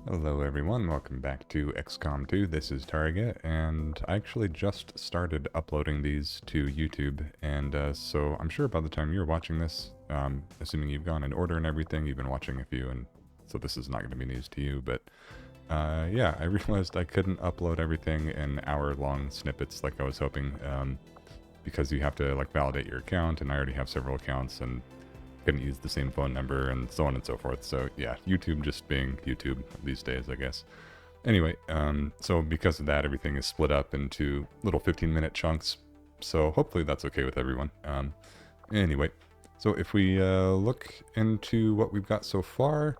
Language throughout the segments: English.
Hello everyone, welcome back to XCOM 2. This is Target, and I actually just started uploading these to YouTube, and so I'm sure by the time you're watching this, assuming you've gone in order and everything, you've been watching a few, and so this is not going to be news to you, but yeah, I realized I couldn't upload everything in hour-long snippets like I was hoping, because you have to like validate your account, and I already have several accounts, and couldn't use the same phone number and so on and so forth. So yeah, YouTube just being YouTube these days, I guess. Anyway, so because of that, everything is split up into little 15-minute chunks. So hopefully that's okay with everyone. Anyway, so if we look into what we've got so far,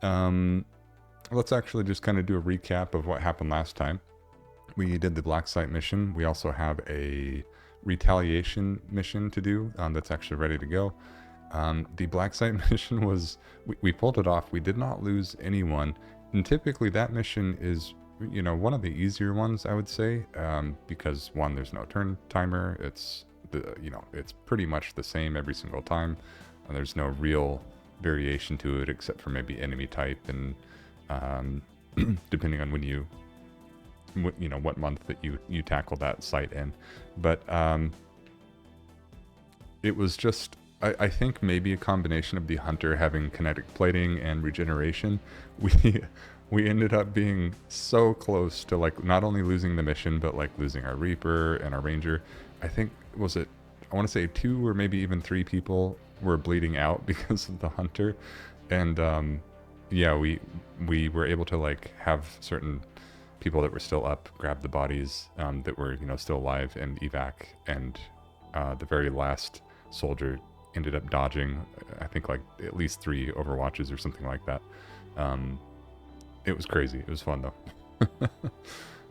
let's actually just kind of do a recap of what happened last time. We did the Black Site mission. We also have a retaliation mission to do that's actually ready to go. The Black Site mission was, we pulled it off. We did not lose anyone. And typically that mission is, you know, one of the easier ones, I would say, because one, there's no turn timer. It's, it's pretty much the same every single time. And there's no real variation to it except for maybe enemy type and depending on when you know, what month that you tackle that site in. But it was just, I think maybe a combination of the hunter having kinetic plating and regeneration. We ended up being so close to like not only losing the mission, but like losing our Reaper and our Ranger. I think, was it, I want to say 2 or maybe even 3 people were bleeding out because of the hunter. And yeah, we were able to like have certain people that were still up grab the bodies that were, you know, still alive and evac, and the very last soldier ended up dodging, I think, like at least 3 overwatches or something like that. It was crazy. It was fun though.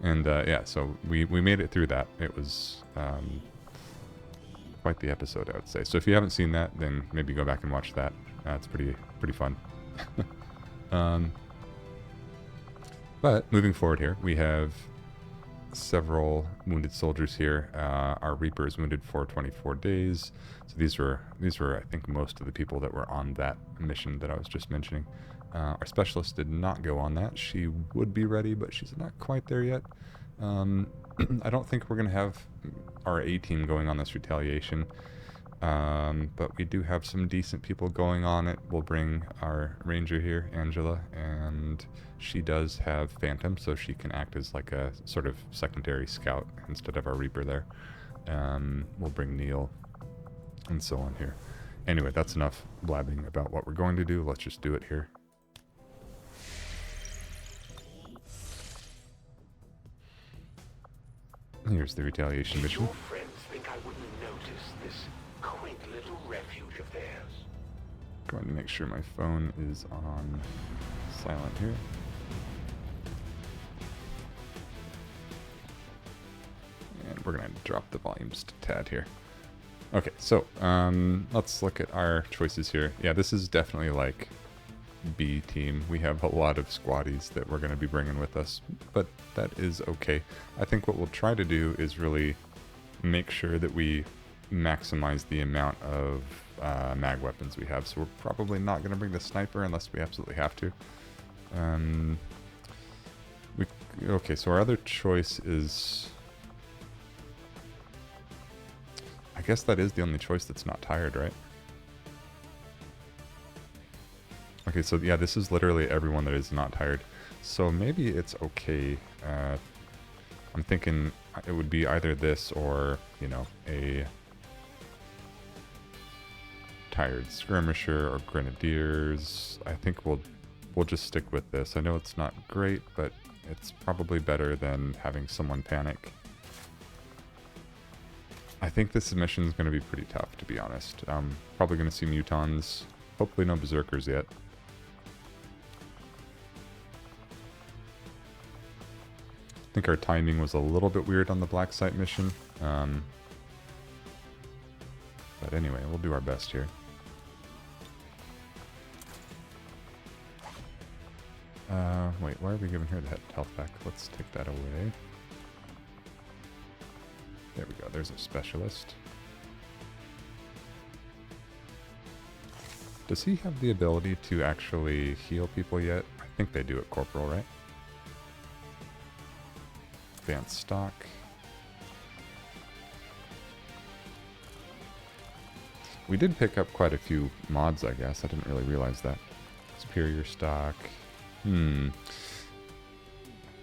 And yeah, so we made it through that. It was quite the episode, I would say. So if you haven't seen that, then maybe go back and watch that. It's pretty fun. But moving forward here, we have several wounded soldiers here. Our Reaper is wounded for 24 days. So these were I think most of the people that were on that mission that I was just mentioning. Our specialist did not go on that. She would be ready, but she's not quite there yet. I don't think we're gonna have our A team going on this retaliation. But we do have some decent people going on it. We'll bring our Ranger here, Angela, and she does have Phantom, so she can act as like a sort of secondary scout instead of our Reaper there. We'll bring Neil, and so on here. Anyway, that's enough blabbing about what we're going to do. Let's just do it here. Here's the retaliation mission. Your friends think I wouldn't notice this quaint little refuge of theirs. Going to make sure my phone is on silent here. And we're going to drop the volume just a tad here. Okay, so let's look at our choices here. Yeah, this is definitely like B team. We have a lot of squaddies that we're going to be bringing with us, but that is okay. I think what we'll try to do is really make sure that we maximize the amount of mag weapons we have. So we're probably not going to bring the sniper unless we absolutely have to. Okay, so our other choice is, I guess that is the only choice that's not tired, right? Okay, so yeah, this is literally everyone that is not tired. So maybe it's okay. I'm thinking it would be either this or, you know, a tired skirmisher or grenadiers. I think we'll just stick with this. I know it's not great, but it's probably better than having someone panic. I think this mission is going to be pretty tough, to be honest. Probably going to see mutons. Hopefully no berserkers yet. I think our timing was a little bit weird on the Black Site mission. But anyway, we'll do our best here. Wait, why are we giving her that health pack? Let's take that away. There we go, there's a specialist. Does he have the ability to actually heal people yet? I think they do at Corporal, right? Advanced stock. We did pick up quite a few mods, I guess. I didn't really realize that. Superior stock. I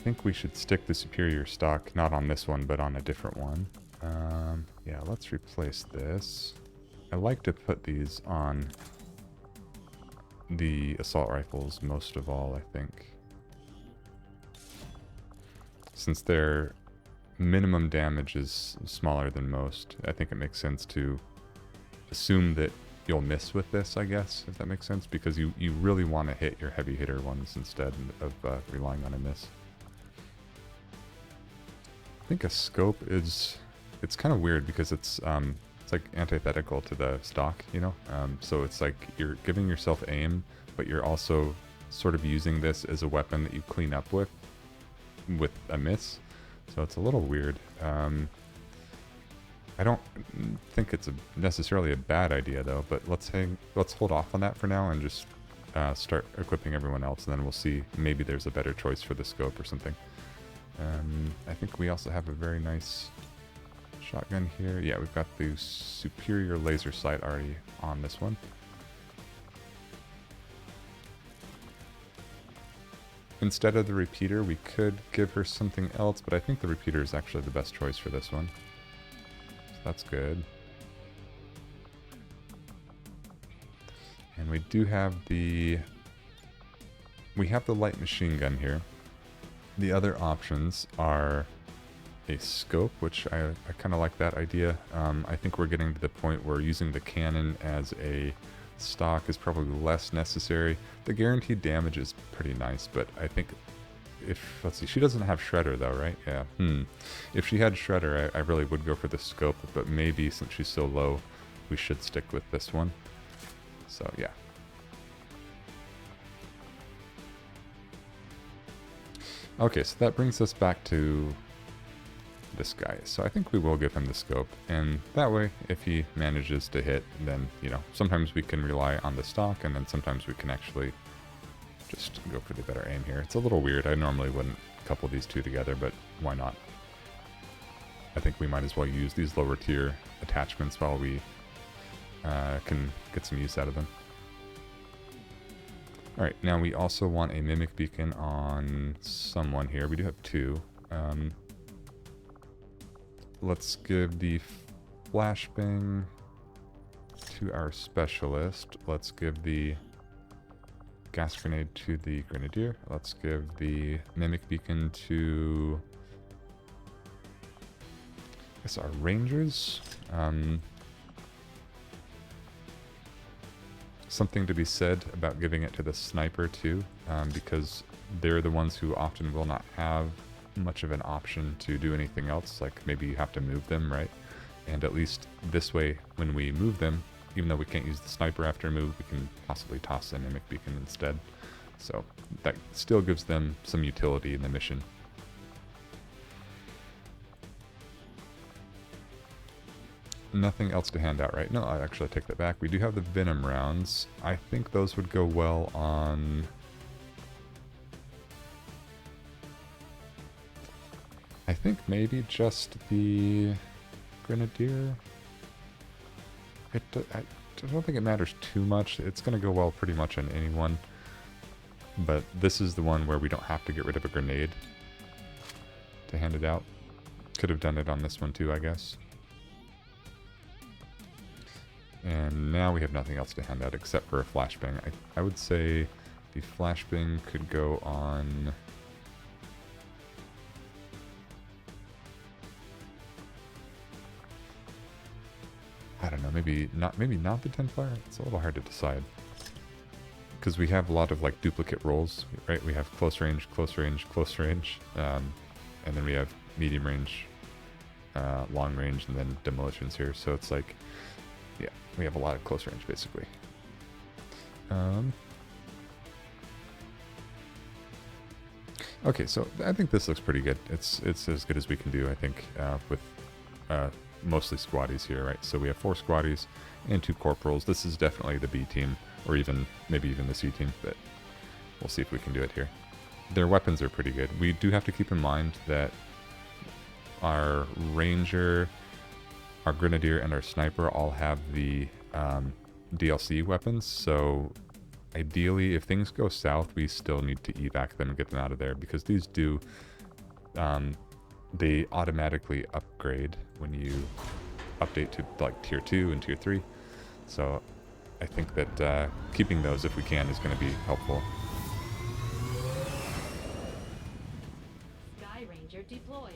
think we should stick the superior stock, not on this one, but on a different one. Yeah, let's replace this. I like to put these on the assault rifles most of all, I think. Since their minimum damage is smaller than most, I think it makes sense to assume that you'll miss with this, I guess, if that makes sense, because you really want to hit your heavy hitter ones instead of relying on a miss. I think a scope is... It's kind of weird because it's like antithetical to the stock, you know? So it's like you're giving yourself aim, but you're also sort of using this as a weapon that you clean up with a miss. So it's a little weird. I don't think it's necessarily a bad idea though, but let's hold off on that for now and just start equipping everyone else, and then we'll see. Maybe there's a better choice for the scope or something. I think we also have a very nice shotgun here. Yeah, we've got the superior laser sight already on this one. Instead of the repeater, we could give her something else, but I think the repeater is actually the best choice for this one. So that's good. And we do have the... We have the light machine gun here. The other options are a scope, which I kind of like that idea. I think we're getting to the point where using the cannon as a stock is probably less necessary. The guaranteed damage is pretty nice, but I think if... Let's see, she doesn't have Shredder though, right? Yeah. If she had Shredder, I really would go for the scope, but maybe since she's so low, we should stick with this one. So, yeah. Okay, so that brings us back to this guy. So I think we will give him the scope, and that way, if he manages to hit, then, you know, sometimes we can rely on the stock, and then sometimes we can actually just go for the better aim here. It's a little weird. I normally wouldn't couple these two together, but why not? I think we might as well use these lower tier attachments while we can get some use out of them. Alright, now we also want a mimic beacon on someone here. We do have two. Let's give the flashbang to our specialist. Let's give the gas grenade to the grenadier. Let's give the mimic beacon to, I guess, our rangers. Something to be said about giving it to the sniper too, because they're the ones who often will not have much of an option to do anything else. Like maybe you have to move them, right? And at least this way, when we move them, even though we can't use the sniper after a move, we can possibly toss a mimic beacon instead. So that still gives them some utility in the mission. Nothing else to hand out, right? No, I actually take that back. We do have the venom rounds. I think those would go well on... I think maybe just the grenadier. I don't think it matters too much. It's going to go well pretty much on anyone. But this is the one where we don't have to get rid of a grenade to hand it out. Could have done it on this one too, I guess. And now we have nothing else to hand out except for a flashbang. I would say the flashbang could go on... I don't know, maybe not the 10 fire. It's a little hard to decide. Because we have a lot of like duplicate rolls, right? We have close range, close range, close range. And then we have medium range, long range, and then demolitions here. So it's like, yeah, we have a lot of close range basically. Okay, so I think this looks pretty good. It's as good as we can do, I think, with mostly squaddies here, right? So we have 4 squaddies and 2 corporals. This is definitely the B team, or even maybe even the C team, but We'll see if we can do it here. Their weapons are pretty good. We do have to keep in mind that our ranger, our grenadier, and our sniper all have the DLC weapons, so ideally, if things go south, we still need to evac them and get them out of there, because these do, they automatically upgrade when you update to like tier 2 and tier 3. So I think that keeping those, if we can, is going to be helpful. Sky Ranger deployed.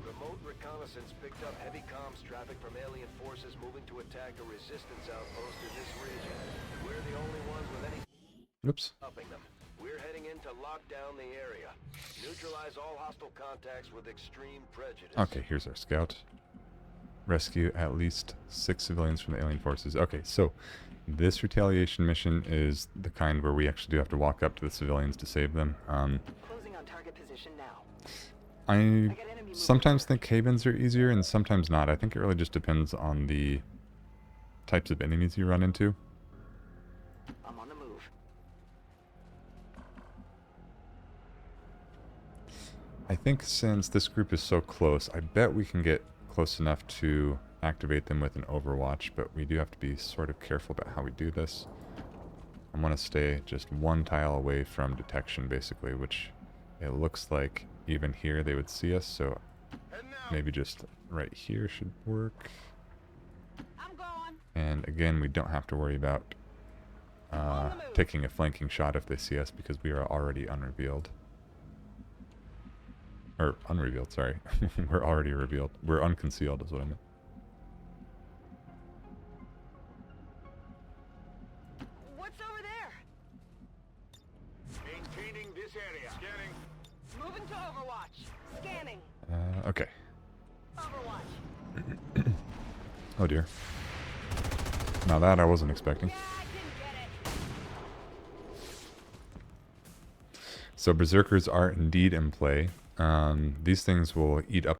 Remote reconnaissance picked up heavy comms traffic from alien forces moving to attack a resistance outpost in this region. We're the only ones with any Oops. stopping them. We're heading in to lock down the area. Neutralize all hostile contacts with extreme prejudice. Okay, here's our scout. Rescue at least 6 civilians from the alien forces. Okay, so this retaliation mission is the kind where we actually do have to walk up to the civilians to save them. Closing on target position now. I sometimes think cave-ins are easier and sometimes not. I think it really just depends on the types of enemies you run into. I'm on the move. I think since this group is so close, I bet we can get close enough to activate them with an overwatch, but we do have to be sort of careful about how we do this. I want to stay just one tile away from detection, basically, which it looks like even here they would see us, so maybe just right here should work. I'm going. And again, we don't have to worry about taking a flanking shot if they see us, because we are already unrevealed. Or unrevealed, sorry. We're already revealed. We're unconcealed is what I meant. What's over there? Maintaining this area. Scanning. Moving to Overwatch. Scanning. Okay. Overwatch. Oh dear. Now that I wasn't expecting. Yeah, I didn't get it. So berserkers are indeed in play. These things will eat up